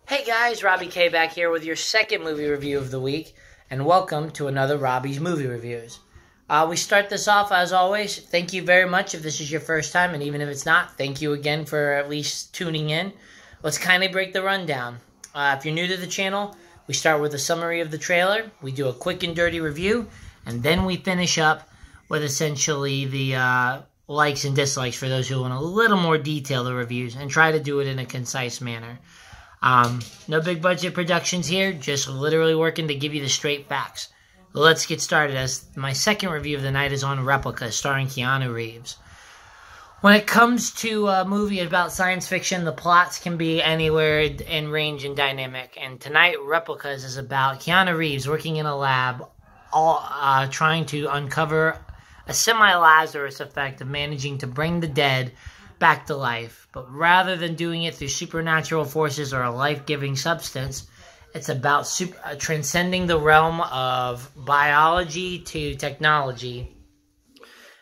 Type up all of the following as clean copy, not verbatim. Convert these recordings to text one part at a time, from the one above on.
Hey guys, Robbie K back here with your second movie review of the week, and welcome to another Robbie's Movie Reviews. We start this off, as always, thank you very much if this is your first time, and even if it's not, thank you again for at least tuning in. Let's kindly break the rundown. If you're new to the channel, we start with a summary of the trailer, we do a quick and dirty review, and then we finish up with essentially the likes and dislikes for those who want a little more detailed reviews, and try to do it in a concise manner. No big budget productions here, just literally working to give you the straight facts. Let's get started, as my second review of the night is on Replica, starring Keanu Reeves. When it comes to a movie about science fiction, the plots can be anywhere in range and dynamic. And tonight, Replicas is about Keanu Reeves working in a lab, trying to uncover a semi-Lazarus effect of managing to bring the dead back to life. But rather than doing it through supernatural forces or a life-giving substance, it's about transcending the realm of biology to technology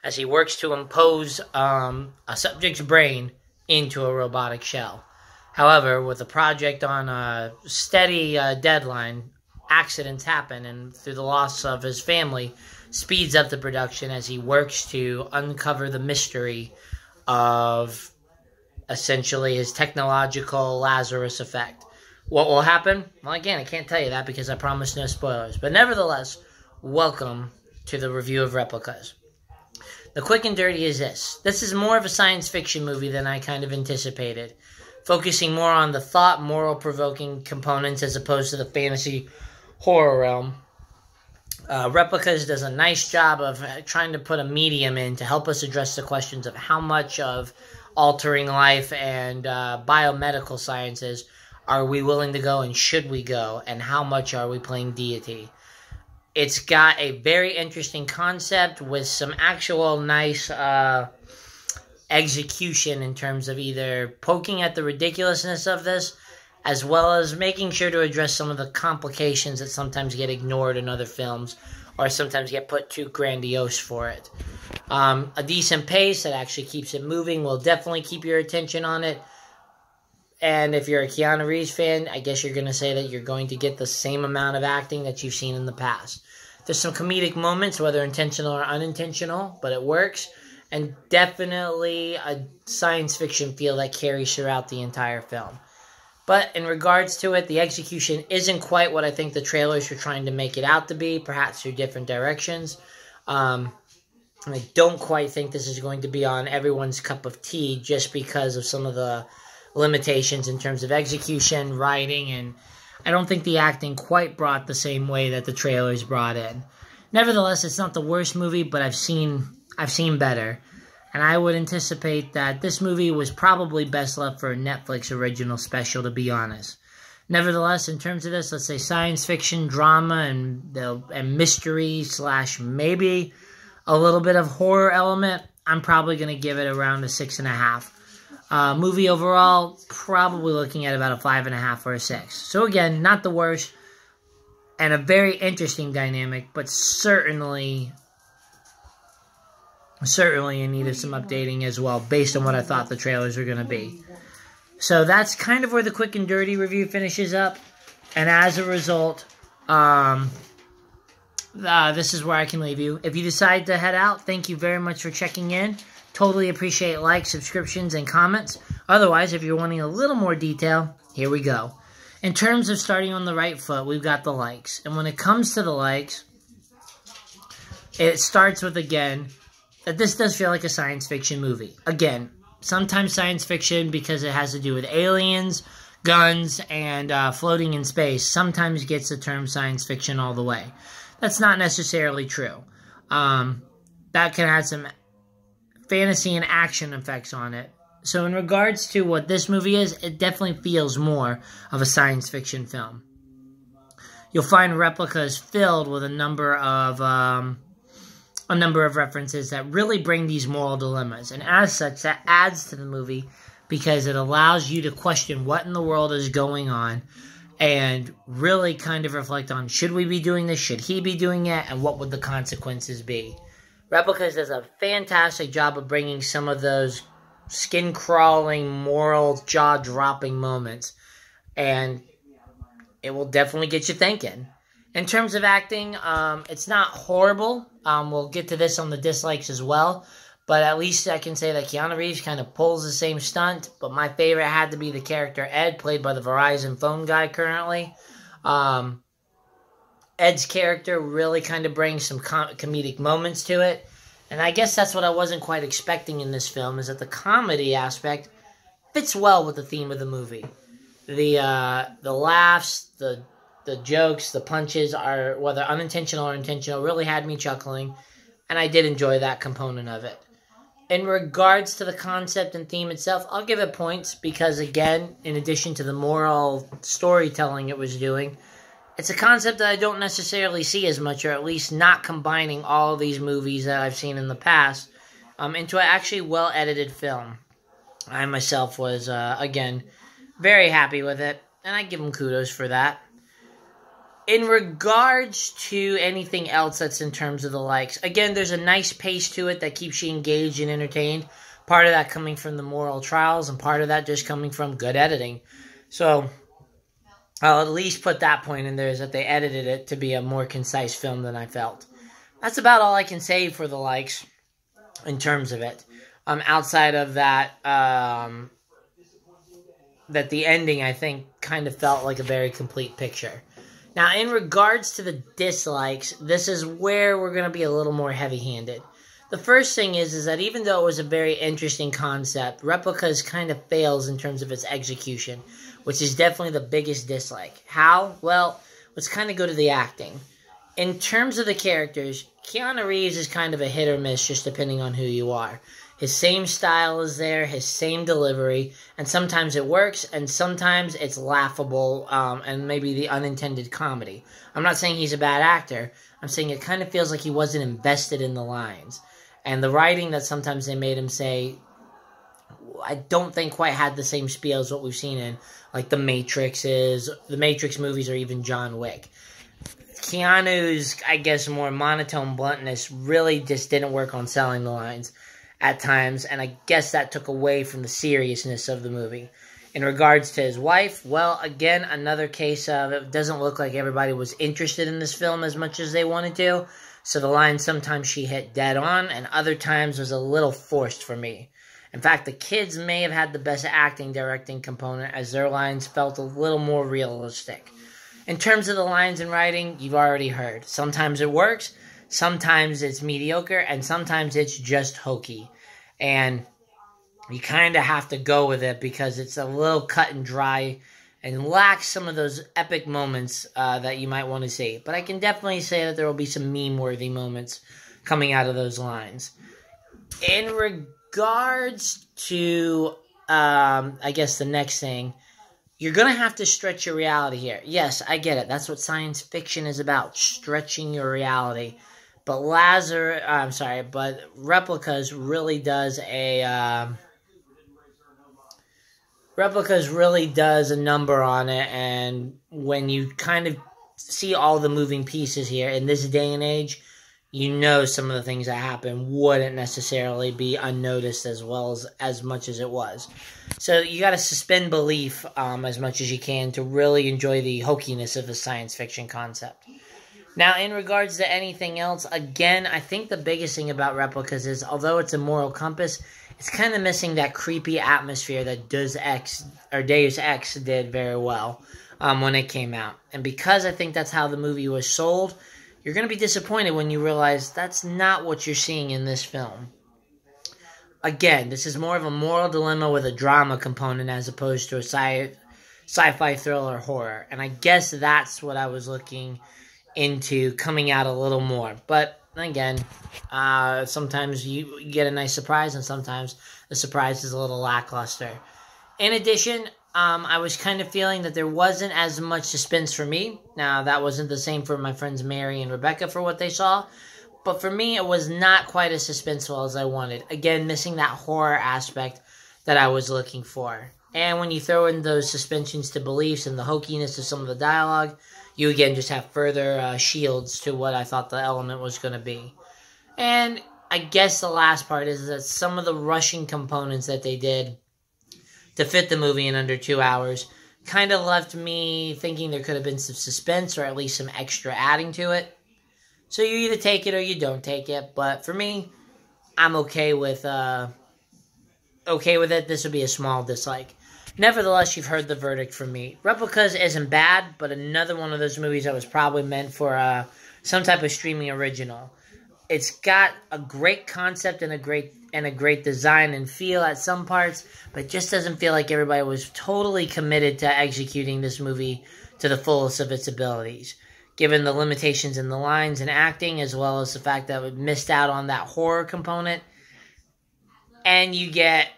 as he works to impose a subject's brain into a robotic shell. However, with the project on a steady deadline, accidents happen, and through the loss of his family, speeds up the production as he works to uncover the mystery of essentially his technological Lazarus effect. What will happen? Well, again, I can't tell you that because I promise no spoilers. But nevertheless, welcome to the review of Replicas. The quick and dirty is this. This is more of a science fiction movie than I kind of anticipated, focusing more on the thought, moral-provoking components as opposed to the fantasy horror realm. Replicas does a nice job of trying to put a medium in to help us address the questions of how much of altering life and biomedical sciences are we willing to go and should we go, and how much are we playing deity. It's got a very interesting concept with some actual nice execution in terms of either poking at the ridiculousness of this, as well as making sure to address some of the complications that sometimes get ignored in other films, or sometimes get put too grandiose for it. A decent pace that actually keeps it moving will definitely keep your attention on it. And if you're a Keanu Reeves fan, I guess you're going to say that you're going to get the same amount of acting that you've seen in the past. There's some comedic moments, whether intentional or unintentional, but it works. And definitely a science fiction feel that carries throughout the entire film. But in regards to it, the execution isn't quite what I think the trailers were trying to make it out to be, perhaps through different directions. I don't quite think this is going to be on everyone's cup of tea just because of some of the limitations in terms of execution, writing, and I don't think the acting quite brought the same way that the trailers brought in. Nevertheless, it's not the worst movie, but I've seen better. And I would anticipate that this movie was probably best left for a Netflix original special, to be honest. Nevertheless, in terms of this, let's say science fiction, drama, and mystery / maybe a little bit of horror element, I'm probably going to give it around a 6.5. Movie overall, probably looking at about a 5.5 or a 6. So again, not the worst, and a very interesting dynamic, but certainly in need of some updating as well, based on what I thought the trailers were going to be. So that's kind of where the quick and dirty review finishes up. And as a result, this is where I can leave you. If you decide to head out, thank you very much for checking in. Totally appreciate likes, subscriptions, and comments. Otherwise, if you're wanting a little more detail, here we go. In terms of starting on the right foot, we've got the likes. And when it comes to the likes, it starts with, again, that this does feel like a science fiction movie. Again, sometimes science fiction because it has to do with aliens, guns, and floating in space sometimes gets the term science fiction all the way. That's not necessarily true. That can add some fantasy and action effects on it. So in regards to what this movie is, it definitely feels more of a science fiction film. You'll find Replicas filled with a number of references that really bring these moral dilemmas. And as such, that adds to the movie because it allows you to question what in the world is going on and really kind of reflect on, should we be doing this? Should he be doing it? And what would the consequences be? Replicas does a fantastic job of bringing some of those skin-crawling, moral, jaw-dropping moments and it will definitely get you thinking. In terms of acting, it's not horrible. We'll get to this on the dislikes as well. But at least I can say that Keanu Reeves kind of pulls the same stunt. But my favorite had to be the character Ed, played by the Verizon phone guy currently. Ed's character really kind of brings some comedic moments to it. And I guess that's what I wasn't quite expecting in this film, is that the comedy aspect fits well with the theme of the movie. The laughs, the jokes, the punches, are, whether unintentional or intentional, really had me chuckling. And I did enjoy that component of it. In regards to the concept and theme itself, I'll give it points because, again, in addition to the moral storytelling it was doing, it's a concept that I don't necessarily see as much, or at least not combining all these movies that I've seen in the past into an actually well-edited film. I myself was, again, very happy with it, and I give them kudos for that. In regards to anything else that's in terms of the likes, again, there's a nice pace to it that keeps you engaged and entertained. Part of that coming from the moral trials, and part of that just coming from good editing. So I'll at least put that point in there, is that they edited it to be a more concise film than I felt. That's about all I can say for the likes in terms of it. Outside of that, that the ending, I think, kind of felt like a very complete picture. Now, in regards to the dislikes, this is where we're going to be a little more heavy-handed. The first thing is that even though it was a very interesting concept, Replicas kind of fails in terms of its execution, which is definitely the biggest dislike. How? Well, let's kind of go to the acting. In terms of the characters, Keanu Reeves is kind of a hit or miss, just depending on who you are. His same style is there, his same delivery, and sometimes it works, and sometimes it's laughable, and maybe the unintended comedy. I'm not saying he's a bad actor. I'm saying it kind of feels like he wasn't invested in the lines. And the writing that sometimes they made him say, I don't think quite had the same spiel as what we've seen in, like, the Matrix movies, or even John Wick. Keanu's, I guess, more monotone bluntness really just didn't work on selling the lines at times, and I guess that took away from the seriousness of the movie. In regards to his wife, well, again, another case of it doesn't look like everybody was interested in this film as much as they wanted to, so the line sometimes she hit dead on, and other times was a little forced for me. In fact, the kids may have had the best acting directing component, as their lines felt a little more realistic. In terms of the lines and writing, you've already heard. Sometimes it works, sometimes it's mediocre, and sometimes it's just hokey. And you kind of have to go with it because it's a little cut and dry and lacks some of those epic moments that you might want to see. But I can definitely say that there will be some meme-worthy moments coming out of those lines. In regards to, I guess, the next thing, you're going to have to stretch your reality here. Yes, I get it. That's what science fiction is about, stretching your reality. But Replicas really does a number on it, and when you kind of see all the moving pieces here in this day and age, you know some of the things that happen wouldn't necessarily be unnoticed as much as it was. So you got to suspend belief as much as you can to really enjoy the hokiness of the science fiction concept. Now, in regards to anything else, again, I think the biggest thing about Replicas is, although it's a moral compass, it's kind of missing that creepy atmosphere that Deus Ex did very well when it came out. And because I think that's how the movie was sold, you're going to be disappointed when you realize that's not what you're seeing in this film. Again, this is more of a moral dilemma with a drama component as opposed to a sci-fi thriller horror. And I guess that's what I was looking into coming out a little more. But again, sometimes you get a nice surprise, and sometimes the surprise is a little lackluster. In addition, I was kind of feeling that there wasn't as much suspense for me. Now, that wasn't the same for my friends Mary and Rebecca for what they saw, but for me, it was not quite as suspenseful as I wanted. Again, missing that horror aspect that I was looking for. And when you throw in those suspensions to beliefs and the hokiness of some of the dialogue, you again just have further shields to what I thought the element was going to be. And I guess the last part is that some of the rushing components that they did to fit the movie in under 2 hours kind of left me thinking there could have been some suspense or at least some extra adding to it. So you either take it or you don't take it. But for me, I'm okay with it. This would be a small dislike. Nevertheless, you've heard the verdict from me. Replicas isn't bad, but another one of those movies that was probably meant for some type of streaming original. It's got a great concept and a great design and feel at some parts, but it just doesn't feel like everybody was totally committed to executing this movie to the fullest of its abilities, given the limitations in the lines and acting, as well as the fact that it missed out on that horror component. And you get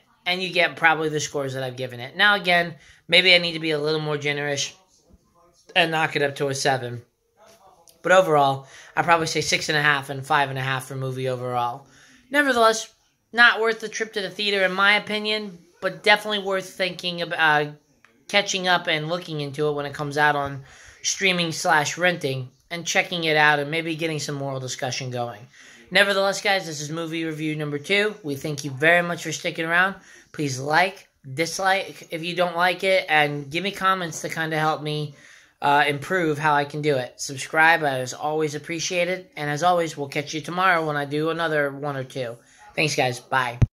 probably the scores that I've given it. Now, again, maybe I need to be a little more generous and knock it up to a 7. But overall, I'd probably say 6.5 and 5.5 for movie overall. Nevertheless, not worth the trip to the theater in my opinion, but definitely worth thinking about catching up and looking into it when it comes out on streaming/renting and checking it out and maybe getting some moral discussion going. Nevertheless, guys, this is movie review number 2. We thank you very much for sticking around. Please like, dislike if you don't like it, and give me comments to kind of help me improve how I can do it. Subscribe, as always, appreciated. And as always, we'll catch you tomorrow when I do another 1 or 2. Thanks, guys. Bye.